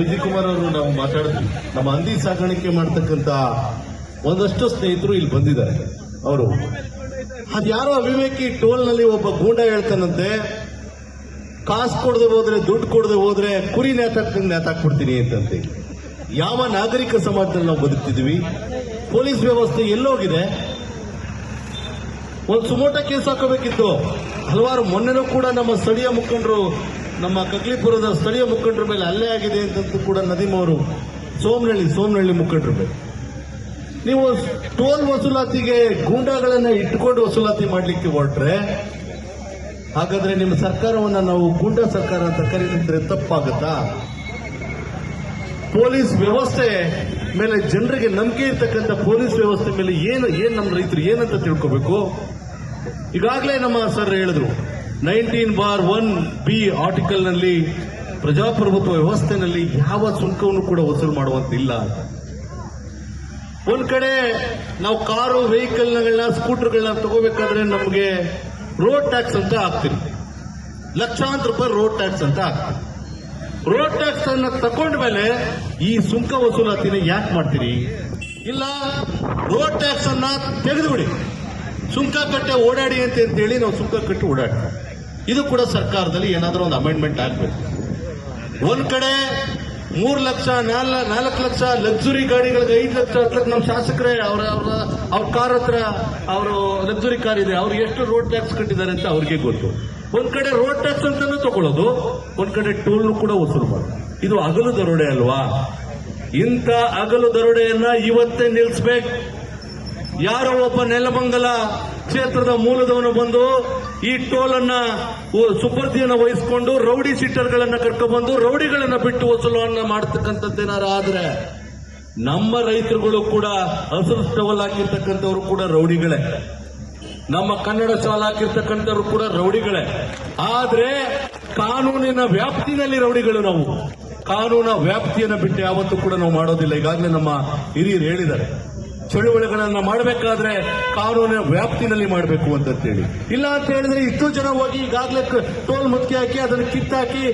ವಿಜಯ್ ಕುಮಾರ್ ಅವರು ನಾವು ಮಾತಾಡಿದ್ವಿ. ನಮ್ಮ ಹಂದಿ ಸಾಗಾಣಿಕೆ ಮಾಡ್ತಕ್ಕಂತ ಒಂದಷ್ಟು ಸ್ನೇಹಿತರು ಇಲ್ಲಿ ಬಂದಿದ್ದಾರೆ. ಅವರು ಅದ್ಯಾರೋ ಅವಿವೇಕಿ ಟೋಲ್ ನಲ್ಲಿ ಒಬ್ಬ ಗೂಂಡ ಹೇಳ್ತಾನಂತೆ, ಕಾಸು ಕೊಡದೆ ಹೋದ್ರೆ, ದುಡ್ಡು ಕೊಡದೆ ಹೋದ್ರೆ ಕುರಿ ನೇತಾಕ್ಬಿಡ್ತೀನಿ ಅಂತಂತೆ. ಯಾವ ನಾಗರಿಕ ಸಮಾಜದಲ್ಲಿ ನಾವು ಬದುಕ್ತಿದ್ವಿ? ಪೊಲೀಸ್ ವ್ಯವಸ್ಥೆ ಎಲ್ಲೋಗಿದೆ? ಒಂದು ಸುಮೋಟ ಕೇಸ್ ಹಾಕಬೇಕಿತ್ತು. ಹಲವಾರು ಮೊನ್ನೆನೂ ಕೂಡ ನಮ್ಮ ಸ್ಥಳೀಯ ಮುಖಂಡರು, ನಮ್ಮ ಕಗ್ಲಿಪುರದ ಸ್ಥಳೀಯ ಮುಖಂಡರ ಮೇಲೆ ಹಲ್ಲೆ ಆಗಿದೆ ಅಂತಂತೂ ಕೂಡ ನದೀಮ್ ಅವರು ಸೋಮನಹಳ್ಳಿ ಮುಖಂಡರ ಮೇಲೆ. ನೀವು ಟೋಲ್ ವಸೂಲಾತಿಗೆ ಗೂಂಡಾಗಳನ್ನ ಇಟ್ಕೊಂಡು ವಸೂಲಾತಿ ಮಾಡಲಿಕ್ಕೆ ಹೊರಟ್ರೆ, ಹಾಗಾದ್ರೆ ನಿಮ್ಮ ಸರ್ಕಾರವನ್ನ ನಾವು ಗೂಂಡಾ ಸರ್ಕಾರ ಅಂತ ಕರೀತಿದ್ರೆ ತಪ್ಪಾಗತ್ತಾ? ಪೊಲೀಸ್ ವ್ಯವಸ್ಥೆ ಮೇಲೆ ಜನರಿಗೆ ನಂಬಿಕೆ ಇರ್ತಕ್ಕಂಥ ಪೊಲೀಸ್ ವ್ಯವಸ್ಥೆ ಮೇಲೆ ಏನ್ ನಮ್ಮ ರೈತರು ಏನಂತ ತಿಳ್ಕೋಬೇಕು? ಈಗಾಗಲೇ ನಮ್ಮ ಸರ್ ಹೇಳಿದ್ರು, 19(1)B ಆರ್ಟಿಕಲ್ ನಲ್ಲಿ ಪ್ರಜಾಪ್ರಭುತ್ವ ವ್ಯವಸ್ಥೆನಲ್ಲಿ ಯಾವ ಸುಂಕವನ್ನು ಕೂಡ ವಸೂಲು ಮಾಡುವಂತಿಲ್ಲ ಅಂತ. ಒಂದ್ ಕಡೆ ನಾವು ಕಾರು, ವೆಹಿಕಲ್ಗಳನ್ನ, ಸ್ಕೂಟರ್ಗಳನ್ನ ತಗೋಬೇಕಾದ್ರೆ ನಮಗೆ ರೋಡ್ ಟ್ಯಾಕ್ಸ್ ಅಂತ ಹಾಕ್ತೀವಿ. ಲಕ್ಷಾಂತರ ರೂಪಾಯಿ ರೋಡ್ ಟ್ಯಾಕ್ಸ್ ಅಂತ ಹಾಕ್ತೀವಿ. ರೋಡ್ ಟ್ಯಾಕ್ಸ್ ಅನ್ನ ತಕೊಂಡ ಮೇಲೆ ಈ ಸುಂಕ ವಸೂಲಾತಿನ ಯಾಕೆ ಮಾಡ್ತೀರಿ? ಇಲ್ಲ, ರೋಡ್ ಟ್ಯಾಕ್ಸ್ ಅನ್ನ ತೆಗೆದುಬಿಡಿ, ಸುಂಕ ಕಟ್ಟೆ ಓಡಾಡಿ ಅಂತ ಹೇಳಿ ನಾವು ಸುಂಕ ಕಟ್ಟಿ ಓಡಾಡ್ತೀವಿ. ಇದು ಕೂಡ ಸರ್ಕಾರದಲ್ಲಿ ಏನಾದರೂ ಒಂದು ಅಮೆಂಡ್ಮೆಂಟ್ ಆಗಬೇಕು. ಒಂದ್ ಕಡೆ 3 ಲಕ್ಷ 4 ಲಕ್ಷ ಲಕ್ಸುರಿ ಗಾಡಿಗಳಿಗೆ 5 ಲಕ್ಷ 10 ಲಕ್ಷ ನಮ್ಮ ಶಾಸಕರೇ ಅವ್ರ ಕಾರ್ ಹತ್ರ ಅವರು ಲಕ್ಸುರಿ ಕಾರ್ ಇದೆ, ಅವ್ರು ಎಷ್ಟು ರೋಡ್ ಟ್ಯಾಕ್ಸ್ ಕಟ್ಟಿದ್ದಾರೆ ಅಂತ ಅವ್ರಿಗೆ ಗೊತ್ತು. ಒಂದ್ ಕಡೆ ರೋಡ್ ಟ್ಯಾಕ್ಸ್ ಅಂತಾನು ತಗೊಳ್ಳೋದು, ಒಂದ್ ಕಡೆ ಟೋಲ್ ಕೂಡ ವಸೂಲು ಮಾಡೋದು. ಇದು ಹಗಲು ದರೋಡೆ ಅಲ್ವಾ? ಇಂಥ ಹಗಲು ದರೋಡೆಯನ್ನ ಇವತ್ತೇ ನಿಲ್ಲಿಸಬೇಕು. ಯಾರೋ ಒಬ್ಬ ನೆಲಮಂಗಲ ಕ್ಷೇತ್ರದ ಮೂಲದವನು ಬಂದು ಈ ಟೋಲ್ ಅನ್ನ ಸುಪರ್ದಿಯನ್ನು ವಹಿಸಿಕೊಂಡು ರೌಡಿ ಸೀಟರ್ಗಳನ್ನ ಕರ್ಕೊಂಡ್ಬಂದು ರೌಡಿಗಳನ್ನ ಬಿಟ್ಟು ವಸೂಲನ್ನ ಮಾಡತಕ್ಕಂಥದ್ದೇನಾರ ಆದ್ರೆ, ನಮ್ಮ ರೈತರುಗಳು ಕೂಡ ಹಸಿರು ಟವಲ್ ಹಾಕಿರ್ತಕ್ಕಂಥವ್ರು ಕೂಡ ರೌಡಿಗಳೇ, ನಮ್ಮ ಕನ್ನಡ ಶಾಲೆ ಹಾಕಿರ್ತಕ್ಕಂಥವ್ರು ಕೂಡ ರೌಡಿಗಳೇ. ಆದ್ರೆ ಕಾನೂನಿನ ವ್ಯಾಪ್ತಿನಲ್ಲಿ ರೌಡಿಗಳು. ನಾವು ಕಾನೂನ ವ್ಯಾಪ್ತಿಯನ್ನು ಬಿಟ್ಟು ಯಾವತ್ತೂ ಕೂಡ ನಾವು ಮಾಡೋದಿಲ್ಲ. ಈಗಾಗಲೇ ನಮ್ಮ ಹಿರಿಯರು ಹೇಳಿದ್ದಾರೆ, ಚಳುವಳಿಗಳನ್ನ ಮಾಡಬೇಕಾದ್ರೆ ಕಾನೂನಿನ ವ್ಯಾಪ್ತಿನಲ್ಲಿ ಮಾಡಬೇಕು ಅಂತೇಳಿ. ಇಲ್ಲ ಅಂತ ಹೇಳಿದ್ರೆ ಇಷ್ಟು ಜನ ಹೋಗಿ ಈಗಾಗಲೇ ಟೋಲ್ ಮುತ್ತಿಗೆ ಹಾಕಿ ಅದನ್ನು ಕಿತ್ತಾಕಿ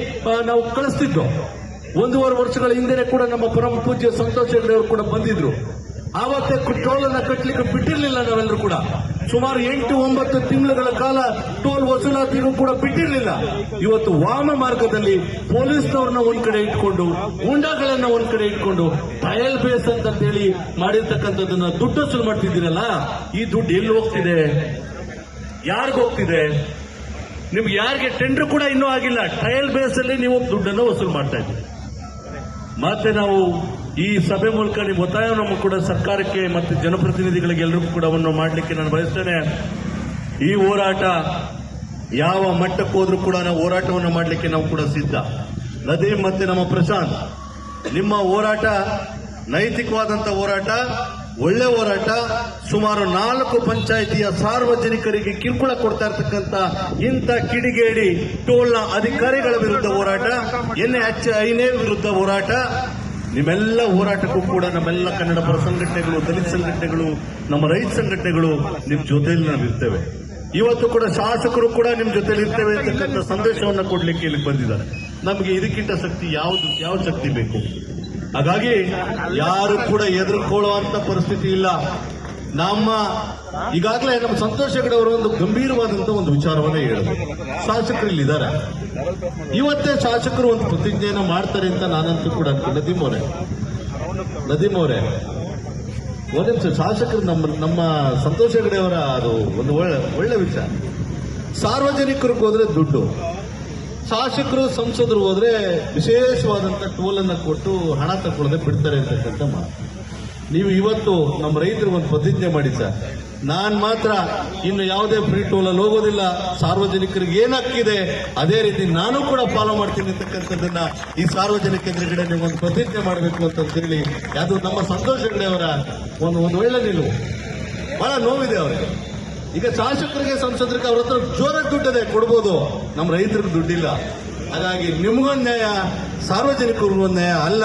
ನಾವು ಕಳಿಸ್ತಿದ್ದೋ. 1.5 ವರ್ಷಗಳ ಹಿಂದೆ ಕೂಡ ನಮ್ಮ ಪರಮ ಪೂಜ್ಯ ಸಂತೋಷ್ ಹೆಗ್ಡೆ ಅವರು ಕೂಡ ಬಂದಿದ್ರು. ಆವತ್ತೇ ಟೋಲ್ ಅನ್ನ ಕಟ್ಟಲಿಕ್ಕೆ ಬಿಟ್ಟಿರಲಿಲ್ಲ. ನಾವೆಲ್ಲರೂ ಕೂಡ ಸುಮಾರು 8-9 ತಿಂಗಳ ಕಾಲ ಟೋಲ್ ವಸೂಲಾತಿಗೂ ಕೂಡ ಬಿಟ್ಟಿರಲಿಲ್ಲ. ಇವತ್ತು ವಾಮ ಮಾರ್ಗದಲ್ಲಿ ಪೊಲೀಸ್ನವ್ರನ್ನ ಒಂದ್ ಕಡೆ ಇಟ್ಕೊಂಡು, ಗೂಂಡಾಗಳನ್ನ ಒಂದ್ ಕಡೆ ಇಟ್ಕೊಂಡು ಟ್ರಯಲ್ ಬೇಸ್ ಅಂತ ಹೇಳಿ ಮಾಡಿರ್ತಕ್ಕಂಥದ್ದನ್ನ ದುಡ್ಡು ವಸೂಲು ಮಾಡ್ತಿದ್ದೀರಲ್ಲ, ಈ ದುಡ್ಡು ಎಲ್ಲಿ ಹೋಗ್ತಿದೆ? ಯಾರಿಗ ಹೋಗ್ತಿದೆ? ನಿಮ್ಗೆ ಯಾರಿಗೆ ಟೆಂಡರ್ ಕೂಡ ಇನ್ನೂ ಆಗಿಲ್ಲ, ಟ್ರಯಲ್ ಬೇಸ್ ಅಲ್ಲಿ ನೀವು ದುಡ್ಡನ್ನು ವಸೂಲು ಮಾಡ್ತಾ ಇದ್ದೀರಿ. ಮತ್ತೆ ನಾವು ಈ ಸಭೆ ಮೂಲಕ ನಿಮ್ಮ ಒತ್ತಾಯವನ್ನು ಕೂಡ ಸರ್ಕಾರಕ್ಕೆ ಮತ್ತು ಜನಪ್ರತಿನಿಧಿಗಳಿಗೆ ಎಲ್ಲರಿಗೂ ಕೂಡ ಮಾಡಲಿಕ್ಕೆ ನಾನು ಬಯಸ್ತೇನೆ. ಈ ಹೋರಾಟ ಯಾವ ಮಟ್ಟಕ್ಕೆ ಹೋದ್ರೂ ಕೂಡ ನಾವು ಹೋರಾಟವನ್ನು ಮಾಡಲಿಕ್ಕೆ ನಾವು ಕೂಡ ಸಿದ್ಧ. ನದೀಮ್ ಮತ್ತೆ ನಮ್ಮ ಪ್ರಶಾಂತ್, ನಿಮ್ಮ ಹೋರಾಟ ನೈತಿಕವಾದಂತ ಹೋರಾಟ, ಒಳ್ಳೆ ಹೋರಾಟ. ಸುಮಾರು 4 ಪಂಚಾಯಿತಿಯ ಸಾರ್ವಜನಿಕರಿಗೆ ಕಿರುಕುಳ ಕೊಡ್ತಾ ಇರ್ತಕ್ಕಂಥ ಇಂಥ ಕಿಡಿಗೇಡಿ ಟೋಲ್ನ ಅಧಿಕಾರಿಗಳ ವಿರುದ್ಧ ಹೋರಾಟ, NHAI ವಿರುದ್ಧ ಹೋರಾಟ. ನಿಮ್ಮೆಲ್ಲ ಹೋರಾಟಕ್ಕೂ ಕೂಡ ನಮ್ಮೆಲ್ಲ ಕನ್ನಡ ಪರ ಸಂಘಟನೆಗಳು, ದಲಿತ ಸಂಘಟನೆಗಳು, ನಮ್ಮ ರೈತ ಸಂಘಟನೆಗಳು ನಿಮ್ ಜೊತೆಯಲ್ಲಿ ನಾವಿರ್ತೇವೆ. ಇವತ್ತು ಕೂಡ ಶಾಸಕರು ಕೂಡ ನಿಮ್ ಜೊತೆಲಿ ಇರ್ತೇವೆ ಅಂತಕ್ಕಂಥ ಸಂದೇಶವನ್ನು ಕೊಡ್ಲಿಕ್ಕೆ ಇಲ್ಲಿ ಬಂದಿದ್ದಾರೆ. ನಮಗೆ ಇದಕ್ಕಿಂತ ಶಕ್ತಿ ಯಾವ ಶಕ್ತಿ ಬೇಕು? ಹಾಗಾಗಿ ಯಾರು ಕೂಡ ಎದುರುಕೊಳ್ಳುವಂತ ಪರಿಸ್ಥಿತಿ ಇಲ್ಲ. ಈಗಾಗಲೇ ನಮ್ಮ ಸಂತೋಷ್ ಹೆಗ್ಡೆ ಅವರು ಒಂದು ಗಂಭೀರವಾದಂತ ಒಂದು ವಿಚಾರವನ್ನ ಹೇಳಿದ್ರು. ಶಾಸಕರು ಇಲ್ಲಿದ್ದಾರೆ, ಇವತ್ತೇ ಶಾಸಕರು ಒಂದು ಪ್ರತಿಜ್ಞೆಯನ್ನು ಮಾಡ್ತಾರೆ ಅಂತ ನಾನಂತೂ ಕೂಡ ನದೀಮ್ ಅವರೇ ಒಂದ್ ನಿಮಿಷ. ಶಾಸಕರು ನಮ್ಮ ಸಂತೋಷ್ ಹೆಗ್ಡೆ ಅವರ ಅದು ಒಂದು ಒಳ್ಳೆ ವಿಚಾರ. ಸಾರ್ವಜನಿಕರಿಗೆ ಹೋದ್ರೆ ದುಡ್ಡು, ಶಾಸಕರು ಸಂಸದರು ಹೋದ್ರೆ ವಿಶೇಷವಾದಂತ ಟೋಲ್ ಅನ್ನ ಕೊಟ್ಟು ಹಣ ತಗೊಳ್ಳದೆ ಬಿಡ್ತಾರೆ ಅಂತಕ್ಕಂಥ ಮಾತು. ನೀವು ಇವತ್ತು ನಮ್ಮ ರೈತರು ಒಂದು ಪ್ರತಿಜ್ಞೆ ಮಾಡಿ ಸರ್, ನಾನ್ ಮಾತ್ರ ಇನ್ನು ಯಾವುದೇ ಫ್ರೀ ಟೋಲ್ ಅಲ್ಲಿ ಹೋಗೋದಿಲ್ಲ, ಸಾರ್ವಜನಿಕರಿಗೆ ಏನ್ ಹಕ್ಕಿದೆ ಅದೇ ರೀತಿ ನಾನು ಕೂಡ ಫಾಲೋ ಮಾಡ್ತೀನಿ ಅಂತಕ್ಕಂಥದ್ದನ್ನ ಈ ಸಾರ್ವಜನಿಕ ಎದುರುಗಡೆ ನೀವು ಒಂದು ಪ್ರತಿಜ್ಞೆ ಮಾಡಬೇಕು ಅಂತ ಹೇಳಿ, ಅದು ನಮ್ಮ ಸಂತೋಷ್ ಹೆಗ್ಡೆ ಅವರ ಒಂದು ಒಳ್ಳೆ ನಿಲುವು. ಬಹಳ ನೋವಿದೆ ಅವರಿಗೆ. ಈಗ ಶಾಸಕರಿಗೆ ಸಂಸದರಿಗೆ ಅವ್ರ ಹತ್ರ ಜೋರಾಗಿ ದುಡ್ಡಿದೆ, ಕೊಡ್ಬೋದು, ನಮ್ಮ ರೈತರಿಗೆ ದುಡ್ಡಿಲ್ಲ. ಹಾಗಾಗಿ ನಿಮ್ಗೊಂದು ನ್ಯಾಯ, ಸಾರ್ವಜನಿಕರಿಗೂ ನ್ಯಾಯ ಅಲ್ಲ.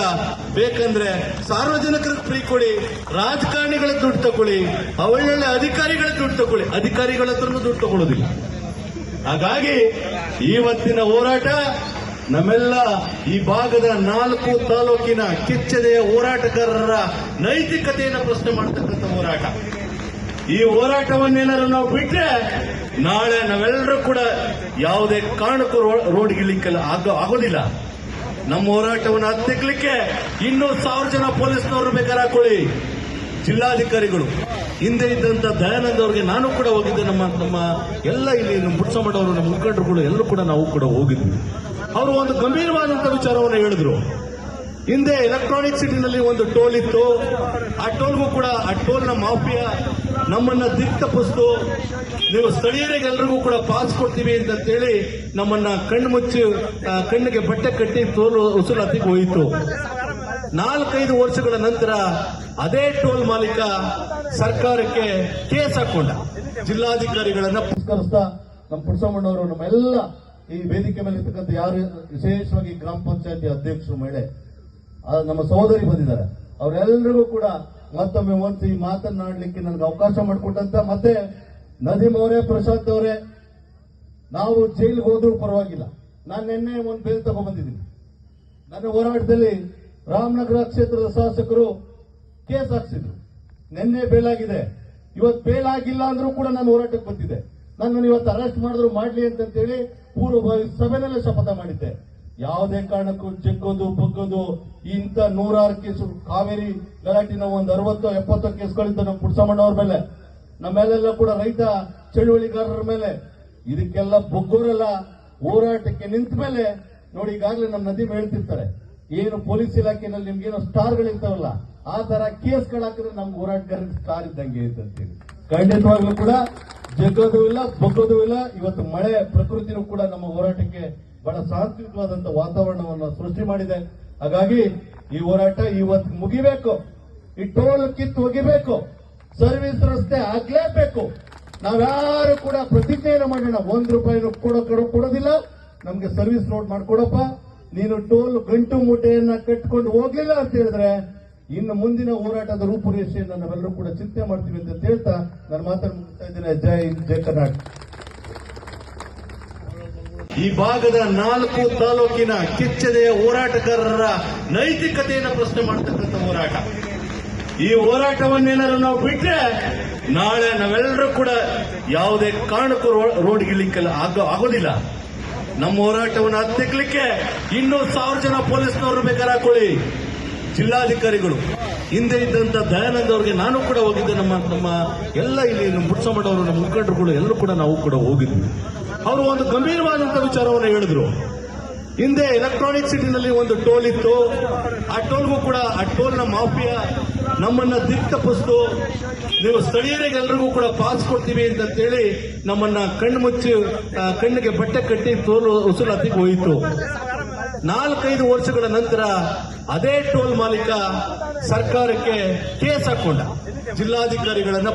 ಬೇಕಂದ್ರೆ ಸಾರ್ವಜನಿಕರಿಗೆ ಫ್ರೀ ಕೊಡಿ, ರಾಜಕಾರಣಿಗಳ ದುಡ್ಡು ತಗೊಳ್ಳಿ, ಒಳ್ಳೊಳ್ಳೆ ಅಧಿಕಾರಿಗಳ ದುಡ್ಡು ತಗೊಳ್ಳಿ, ಅಧಿಕಾರಿಗಳ ಹತ್ರನೂ ದುಡ್ಡು ತಗೊಳ್ಳೋದಿಲ್ಲ. ಹಾಗಾಗಿ ಇವತ್ತಿನ ಹೋರಾಟ ನಮ್ಮೆಲ್ಲ ಈ ಭಾಗದ 4 ತಾಲೂಕಿನ ಕೆಚ್ಚೆದೆಯ ಹೋರಾಟಗಾರರ ನೈತಿಕತೆಯನ್ನು ಪ್ರಶ್ನೆ ಮಾಡತಕ್ಕಂಥ ಹೋರಾಟ. ಈ ಹೋರಾಟವನ್ನೇನಾದ್ರು ನಾವು ಬಿಟ್ರೆ ನಾಳೆ ನಾವೆಲ್ಲರೂ ಕೂಡ ಯಾವುದೇ ಕಾರಣಕ್ಕೂ ರೋಡ್ಗಿಳಿಕ್ಕೆ ಆಗೋದಿಲ್ಲ. ನಮ್ಮ ಹೋರಾಟವನ್ನು ಹತ್ತಿಕ್ಕಲಿಕ್ಕೆ ಇನ್ನೂ 1000 ಜನ ಪೊಲೀಸ್ನವರು ಬೇಕಾದ್ರೆ ಹಾಕೊಳ್ಳಿ. ಜಿಲ್ಲಾಧಿಕಾರಿಗಳು ಹಿಂದೆ ಇದ್ದಂತ ದಯಾನಂದ್ ಅವರಿಗೆ ನಾನು ಕೂಡ ಹೋಗಿದ್ದೆ. ನಮ್ಮ ಎಲ್ಲ ಇಲ್ಲಿ ನಮ್ಮ ಪುಟ್ಸಮಣ್ಣವರು, ನಮ್ಮ ಮುಖಂಡರುಗಳು ಎಲ್ಲರೂ ಕೂಡ ನಾವು ಕೂಡ ಹೋಗಿದ್ವಿ. ಅವರು ಒಂದು ಗಂಭೀರವಾದಂತ ವಿಚಾರವನ್ನು ಹೇಳಿದ್ರು. ಹಿಂದೆ ಎಲೆಕ್ಟ್ರಾನಿಕ್ ಸಿಟಿನಲ್ಲಿ ಒಂದು ಟೋಲ್ ಇತ್ತು. ಆ ಟೋಲ್ಗೂ ಕೂಡ ಆ ಟೋಲ್ನ ಮಾಫಿಯಾ ನಮ್ಮನ್ನ ದಿಕ್ ತಪ್ಪಿಸ್ತು. ನೀವು ಸ್ಥಳೀಯರಿಗೆ ಎಲ್ರಿಗೂ ಕೂಡ ಪಾಸ್ ಕೊಡ್ತೀವಿ ಅಂತೇಳಿ ನಮ್ಮನ್ನ ಕಣ್ಣು ಮುಚ್ಚಿ ಕಣ್ಣಿಗೆ ಬಟ್ಟೆ ಕಟ್ಟಿ ಟೋಲ್ ವಸೂಲಾತಿಗೆ ಹೋಯಿತು. 4-5 ವರ್ಷಗಳ ನಂತರ ಅದೇ ಟೋಲ್ ಮಾಲೀಕ ಸರ್ಕಾರಕ್ಕೆ ಕೇಸ್ ಹಾಕೊಂಡ. ಜಿಲ್ಲಾಧಿಕಾರಿಗಳನ್ನ ಪುರಸ್ಕರಿಸ್ತಾ ನಮ್ಮ ಪುಟ್ಸಮ್ಮಣ್ಣವರು, ನಮ್ಮೆಲ್ಲ ಈ ವೇದಿಕೆ ಮೇಲೆ ಇರ್ತಕ್ಕಂಥ ಯಾರು ವಿಶೇಷವಾಗಿ ಗ್ರಾಮ ಪಂಚಾಯತಿ ಅಧ್ಯಕ್ಷರು ಮಹಿಳೆ ನಮ್ಮ ಸಹೋದರಿ ಬಂದಿದ್ದಾರೆ, ಅವರೆಲ್ಲರಿಗೂ ಕೂಡ ಮತ್ತೊಮ್ಮೆ ಒಂದು ಈ ಮಾತನಾಡಲಿಕ್ಕೆ ನನಗೆ ಅವಕಾಶ ಮಾಡಿಕೊಟ್ಟಂತ ಮತ್ತೆ ನದೀಮ್ ಅವರೇ, ಪ್ರಶಾಂತ್ ಅವರೇ, ನಾವು ಜೈಲಿಗೆ ಹೋದ್ರೂ ಪರವಾಗಿಲ್ಲ. ನಾನು ನಿನ್ನೆ ಒಂದು ಬೇಲ್ ತಗೊಂಡ್ಬಂದಿದ್ದೀನಿ. ನನ್ನ ಹೋರಾಟದಲ್ಲಿ ರಾಮನಗರ ಕ್ಷೇತ್ರದ ಶಾಸಕರು ಕೇಸ್ ಹಾಕ್ಸಿದ್ರು. ನಿನ್ನೆ ಬೇಲಾಗಿದೆ, ಇವತ್ತು ಬೇಲಾಗಿಲ್ಲ ಅಂದ್ರೂ ಕೂಡ ನಾನು ಹೋರಾಟಕ್ಕೆ ಬಂದಿದ್ದೆ. ನನ್ನನ್ನು ಇವತ್ತು ಅರೆಸ್ಟ್ ಮಾಡಿದ್ರು ಮಾಡಲಿ ಅಂತೇಳಿ ಪೂರ್ವಭಾವಿ ಸಭೆನಲ್ಲೇ ಶಪಥ ಮಾಡಿದ್ದೆ. ಯಾವುದೇ ಕಾರಣಕ್ಕೂ ಜಗ್ಗೋದು ಬಗ್ಗೋದು ಇಂಥ 100 ಕೇಸು, ಕಾವೇರಿ ಗಲಾಟಿನ ಒಂದು 60-70 ಕೇಸ್ಗಳಿದ್ದ ನಮ್ಮ ಪುಟ್ಸಮ್ಮಣ್ಣವ್ರ ಮೇಲೆ, ನಮ್ಮೆಲ್ಲ ಕೂಡ ರೈತ ಚಳುವಳಿಗಾರರ ಮೇಲೆ. ಇದಕ್ಕೆಲ್ಲ ಬೊಗ್ಗೋರೆಲ್ಲ ಹೋರಾಟಕ್ಕೆ ನಿಂತ ಮೇಲೆ ನೋಡಿ, ಈಗಾಗಲೇ ನಮ್ಮ ನದೀಮ್ ಹೇಳ್ತಿರ್ತಾರೆ, ಏನು ಪೊಲೀಸ್ ಇಲಾಖೆಯಲ್ಲಿ ನಿಮ್ಗೇನೋ ಸ್ಟಾರ್ಗಳಿರ್ತಾವಲ್ಲ, ಆ ತರ ಕೇಸ್ಗಳು ಹಾಕಿದ್ರೆ ನಮ್ಗೆ ಹೋರಾಟಗಾರರಿಗೆ ಸ್ಟಾರ್ ಇದ್ದಂಗೆ ಅಂತೇಳಿ. ಖಂಡಿತವಾಗ್ಲೂ ಕೂಡ ಜಗ್ಗೋದು ಇಲ್ಲ, ಬಗ್ಗೋದು ಇಲ್ಲ. ಇವತ್ತು ಮಳೆ ಪ್ರಕೃತಿನೂ ಕೂಡ ನಮ್ಮ ಹೋರಾಟಕ್ಕೆ ಬಹಳ ಸಾಂಸ್ಕೃತಿಕವಾದಂತ ವಾತಾವರಣವನ್ನು ಸೃಷ್ಟಿ ಮಾಡಿದೆ. ಹಾಗಾಗಿ ಈ ಹೋರಾಟ ಇವತ್ತು ಮುಗಿಬೇಕು. ಈ ಟೋಲ್ ಕಿತ್ತು ಒಗಿಬೇಕು, ಸರ್ವಿಸ್ ರಸ್ತೆ ಆಗ್ಲೇಬೇಕು. ನಾವ್ಯಾರು ಕೂಡ ಪ್ರತಿಜ್ಞೆಯನ್ನು ಮಾಡೋಣ, ₹1 ಕೊಡೋದಿಲ್ಲ, ನಮ್ಗೆ ಸರ್ವಿಸ್ ರೋಡ್ ಮಾಡ್ಕೊಡಪ್ಪ. ನೀನು ಟೋಲ್ ಗಂಟು ಮೂಟೆಯನ್ನ ಕಟ್ಕೊಂಡು ಹೋಗ್ಲಿಲ್ಲ ಅಂತ ಹೇಳಿದ್ರೆ ಇನ್ನು ಮುಂದಿನ ಹೋರಾಟದ ರೂಪುರೇಷೆಯನ್ನು ನಾವೆಲ್ಲರೂ ಕೂಡ ಚಿಂತೆ ಮಾಡ್ತೀವಿ ಅಂತ ಹೇಳ್ತಾ ನಾನು ಮಾತನ್ನು ಮುಗಿಸ್ತಾ ಇದ್ದೇನೆ. ಜೈ ಕರ್ನಾಟಕ. ಈ ಭಾಗದ 4 ತಾಲೂಕಿನ ಕೆಚ್ಚೆದೆಯ ಹೋರಾಟಗಾರರ ನೈತಿಕತೆಯನ್ನು ಪ್ರಶ್ನೆ ಮಾಡತಕ್ಕಂಥ ಹೋರಾಟ. ಈ ಹೋರಾಟವನ್ನೇನಾದ್ರು ನಾವು ಬಿಟ್ರೆ ನಾಳೆ ನಾವೆಲ್ಲರೂ ಕೂಡ ಯಾವುದೇ ಕಾರಣಕ್ಕೂ ರೋಡ್ಗಿಳಿಕ್ಕೆ ಆಗೋದಿಲ್ಲ. ನಮ್ಮ ಹೋರಾಟವನ್ನು ಹತ್ತಿಕ್ಕಲಿಕ್ಕೆ ಇನ್ನೂ 1000 ಜನ ಪೊಲೀಸ್ನವರು ಬೇಕಾದ್ರೆ ಹಾಕೊಳ್ಳಿ. ಜಿಲ್ಲಾಧಿಕಾರಿಗಳು ಹಿಂದೆ ಇದ್ದಂತ ದಯಾನಂದ್ ಅವರಿಗೆ ನಾನು ಕೂಡ ಹೋಗಿದ್ದೆ. ನಮ್ಮ ಎಲ್ಲ ಇಲ್ಲಿ ನಮ್ಮ ಪುಟ್ಸಮಣ್ಣವರು, ನಮ್ಮ ಮುಖಂಡರುಗಳು ಎಲ್ಲರೂ ಕೂಡ ನಾವು ಕೂಡ ಹೋಗಿದ್ವಿ. ಅವರು ಒಂದು ಗಂಭೀರವಾದಂತ ವಿಚಾರವನ್ನು ಹೇಳಿದ್ರು. ಹಿಂದೆ ಎಲೆಕ್ಟ್ರಾನಿಕ್ ಸಿಟಿನಲ್ಲಿ ಒಂದು ಟೋಲ್ ಇತ್ತು. ಆ ಟೋಲ್ಗೂ ಕೂಡ ಆ ಟೋಲ್ನ ಮಾಫಿಯಾ ನಮ್ಮನ್ನ ದಿಕ್ ತಪ್ಪಿಸ್ತು. ನೀವು ಸ್ಥಳೀಯರಿಗೆ ಎಲ್ರಿಗೂ ಕೂಡ ಪಾಸ್ ಕೊಡ್ತೀವಿ ಅಂತೇಳಿ ನಮ್ಮನ್ನ ಕಣ್ಣು ಮುಚ್ಚಿ ಕಣ್ಣಿಗೆ ಬಟ್ಟೆ ಕಟ್ಟಿ ಟೋಲ್ ವಸೂಲಾತಿಗೆ ಹೋಯಿತು. 4-5 ವರ್ಷಗಳ ನಂತರ ಅದೇ ಟೋಲ್ ಮಾಲೀಕ ಸರ್ಕಾರಕ್ಕೆ ಕೇಸ್ ಹಾಕೊಂಡ. ಜಿಲ್ಲಾಧಿಕಾರಿಗಳನ್ನ